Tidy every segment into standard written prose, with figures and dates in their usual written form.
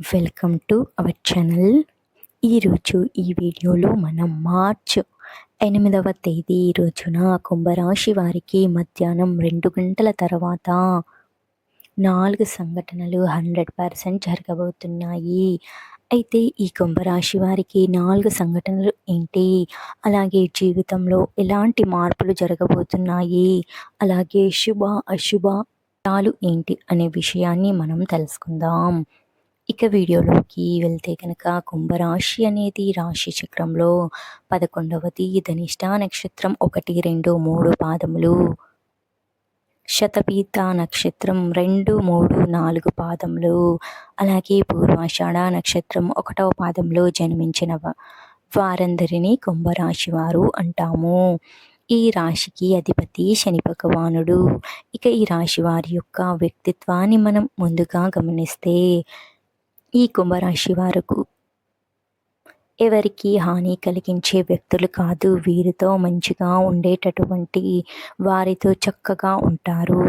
Welcome to our channel. ఈరోజు ఈ వీడియోలో మనం మార్చ్ 8వ తేదీ రోజున కుంభరాశి వారికి మధ్యాహ్నం 2 గంటల తర్వాత 4 సంఘటనలు 100% జరగబోతున్నాయి. అయితే ఈ కుంభరాశి వారికి 4 సంఘటనలు ఏంటి, అలాగే జీవితంలో ఎలాంటి మార్పులు జరగబోతున్నాయి, అలాగే శుభ అశుభాలు ఏంటి అనే విషయాన్ని మనం తెలుసుకుందాం. ఇక వీడియోలోకి వెళ్తే కనుక కుంభరాశి అనేది రాశి చక్రంలో 11వది. ధనిష్ట నక్షత్రం 1, 2, 3 పాదములు, శతపీత నక్షత్రం 2, 3, 4 పాదములు, అలాగే పూర్వాషాఢ నక్షత్రం 1వ పాదంలో జన్మించిన వారందరినీ కుంభరాశి వారు అంటాము. ఈ రాశికి అధిపతి శని భగవానుడు. ఇక ఈ రాశి వారి యొక్క వ్యక్తిత్వాన్ని మనం ముందుగా గమనిస్తే, ఈ కుంభరాశి వారికి ఎవరికి హాని కలిగించే వ్యక్తులు కాదు. వీరితో మంచిగా ఉండేటటువంటి వారితో చక్కగా ఉంటారు.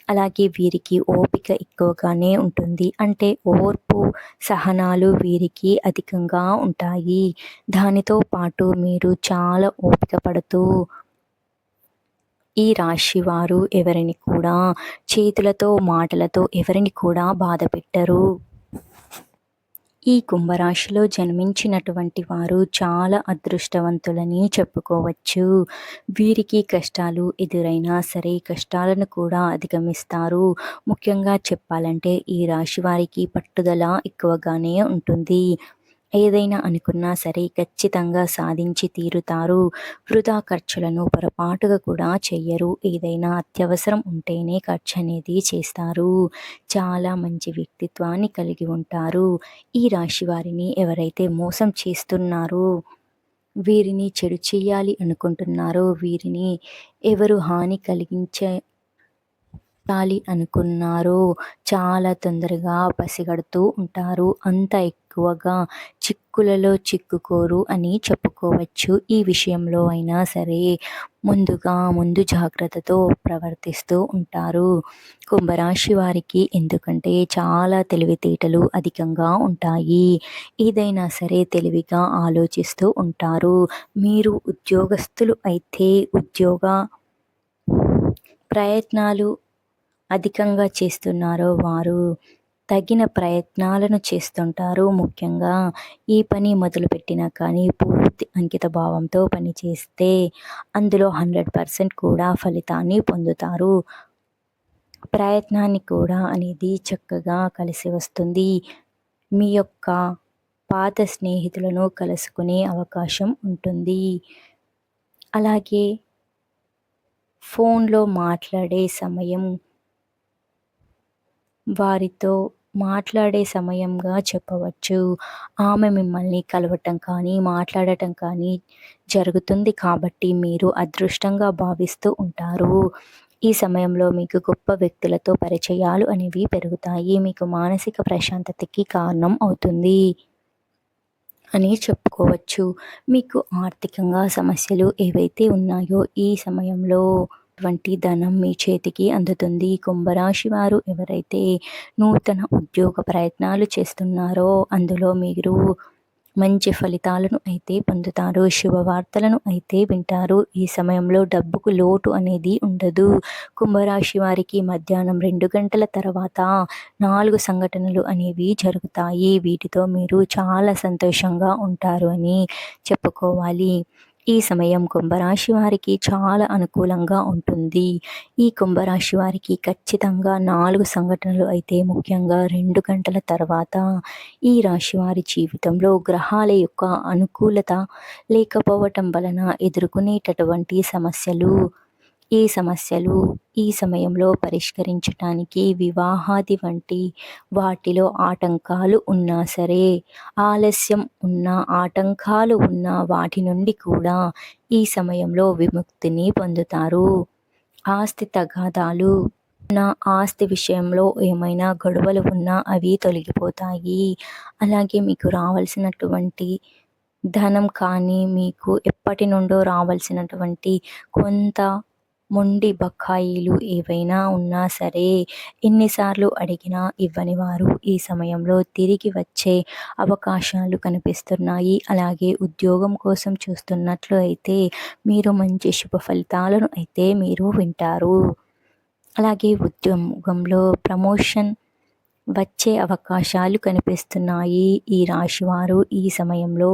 అలాగే వీరికి ఓపిక ఎక్కువగానే ఉంటుంది. అంటే ఓర్పు సహనాలు వీరికి అధికంగా ఉంటాయి. దానితో పాటు మీరు చాలా ఓపిక పడుతూ ఈ రాశి వారు ఎవరిని కూడా చేతులతో మాటలతో ఎవరిని కూడా బాధ పెట్టరు. ఈ కుంభరాశిలో జన్మించినటువంటి వారు చాలా అదృష్టవంతులని చెప్పుకోవచ్చు. వీరికి కష్టాలు ఎదురైనా సరే కష్టాలను కూడా అధిగమిస్తారు. ముఖ్యంగా చెప్పాలంటే ఈ రాశి వారికి పట్టుదల ఎక్కువగానే ఉంటుంది. ఏదైనా అనుకున్నా సరే ఖచ్చితంగా సాధించి తీరుతారు. వృధా ఖర్చులను పొరపాటుగా కూడా చెయ్యరు. ఏదైనా అత్యవసరం ఉంటేనే ఖర్చు అనేది చేస్తారు. చాలా మంచి వ్యక్తిత్వాన్ని కలిగి ఉంటారు. ఈ రాశి వారిని ఎవరైతే మోసం చేస్తున్నారో, వీరిని చెడు చేయాలి అనుకుంటున్నారో, వీరిని ఎవరు హాని అనుకున్నారో చాలా తొందరగా పసిగడుతూ ఉంటారు. అంత ఎక్కువగా చిక్కులలో చిక్కుకోరు అని చెప్పుకోవచ్చు. ఈ విషయంలో అయినా సరే ముందు జాగ్రత్తతో ప్రవర్తిస్తూ ఉంటారు కుంభరాశి వారికి. ఎందుకంటే చాలా తెలివితేటలు అధికంగా ఉంటాయి. ఏదైనా సరే తెలివిగా ఆలోచిస్తూ ఉంటారు. మీరు ఉద్యోగస్తులు అయితే ఉద్యోగ ప్రయత్నాలు అధికంగా చేస్తున్నారో వారు తగిన ప్రయత్నాలను చేస్తుంటారు. ముఖ్యంగా ఈ పని మొదలుపెట్టినా కానీ పూర్తి అంకిత భావంతో పని చేస్తే అందులో 100% కూడా ఫలితాన్ని పొందుతారు. ప్రయత్నాన్ని కూడా అనేది చక్కగా కలిసి వస్తుంది. మీ యొక్క పాత స్నేహితులను కలుసుకునే అవకాశం ఉంటుంది. అలాగే ఫోన్లో వారితో మాట్లాడే సమయంగా చెప్పవచ్చు. ఆమె మిమ్మల్ని కలవటం కానీ మాట్లాడటం కానీ జరుగుతుంది. కాబట్టి మీరు అదృష్టంగా భావిస్తూ ఉంటారు. ఈ సమయంలో మీకు గొప్ప వ్యక్తులతో పరిచయాలు అనేవి పెరుగుతాయి. మీకు మానసిక ప్రశాంతతకి కారణం అవుతుంది అని చెప్పుకోవచ్చు. మీకు ఆర్థికంగా సమస్యలు ఏవైతే ఉన్నాయో ఈ సమయంలో ధనం మీ చేతికి అందుతుంది. కుంభరాశి వారు ఎవరైతే నూతన ఉద్యోగ ప్రయత్నాలు చేస్తున్నారో అందులో మీరు మంచి ఫలితాలను అయితే పొందుతారు. శుభవార్తలను అయితే వింటారు. ఈ సమయంలో డబ్బుకు లోటు అనేది ఉండదు. కుంభరాశి వారికి మధ్యాహ్నం 2 గంటల తర్వాత 4 సంఘటనలు అనేవి జరుగుతాయి. వీటితో మీరు చాలా సంతోషంగా ఉంటారు అని చెప్పుకోవాలి. ఈ సమయం కుంభరాశి వారికి చాలా అనుకూలంగా ఉంటుంది. ఈ కుంభరాశి వారికి ఖచ్చితంగా 4 సంఘటనలు అయితే ముఖ్యంగా 2 గంటల తర్వాత ఈ రాశి వారి జీవితంలో గ్రహాల యొక్క అనుకూలత లేకపోవటం వలన ఎదుర్కొనేటటువంటి ఈ సమయంలో పరిష్కరించటానికి వివాహాది వంటి వాటిలో ఆటంకాలు ఉన్నా సరే, ఆలస్యం ఉన్న ఆటంకాలు ఉన్న వాటి నుండి కూడా ఈ సమయంలో విముక్తిని పొందుతారు. ఆస్తి తగాదాలు ఆస్తి విషయంలో ఏమైనా గొడవలు ఉన్నా అవి తొలగిపోతాయి. అలాగే మీకు రావాల్సినటువంటి ధనం కానీ, మీకు ఎప్పటి నుండో రావాల్సినటువంటి కొంత మొండి బకాయిలు ఏవైనా ఉన్నా సరే, ఎన్నిసార్లు అడిగినా ఇవ్వని వారు ఈ సమయంలో తిరిగి వచ్చే అవకాశాలు కనిపిస్తున్నాయి. అలాగే ఉద్యోగం కోసం చూస్తున్నట్లు అయితే మీరు మంచి శుభ ఫలితాలను అయితే మీరు వింటారు. అలాగే ఉద్యోగంలో ప్రమోషన్ వచ్చే అవకాశాలు కనిపిస్తున్నాయి. ఈ రాశివారు ఈ సమయంలో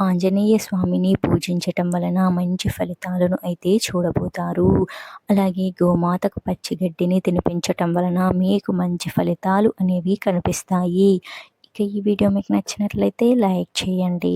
ఆంజనేయ స్వామిని పూజించటం వలన మంచి ఫలితాలను అయితే చూడబోతారు. అలాగే గోమాతకు పచ్చిగడ్డిని తినిపించటం వలన మీకు మంచి ఫలితాలు అనేవి కనిపిస్తాయి. ఇక ఈ వీడియో మీకు నచ్చినట్లయితే లైక్ చేయండి.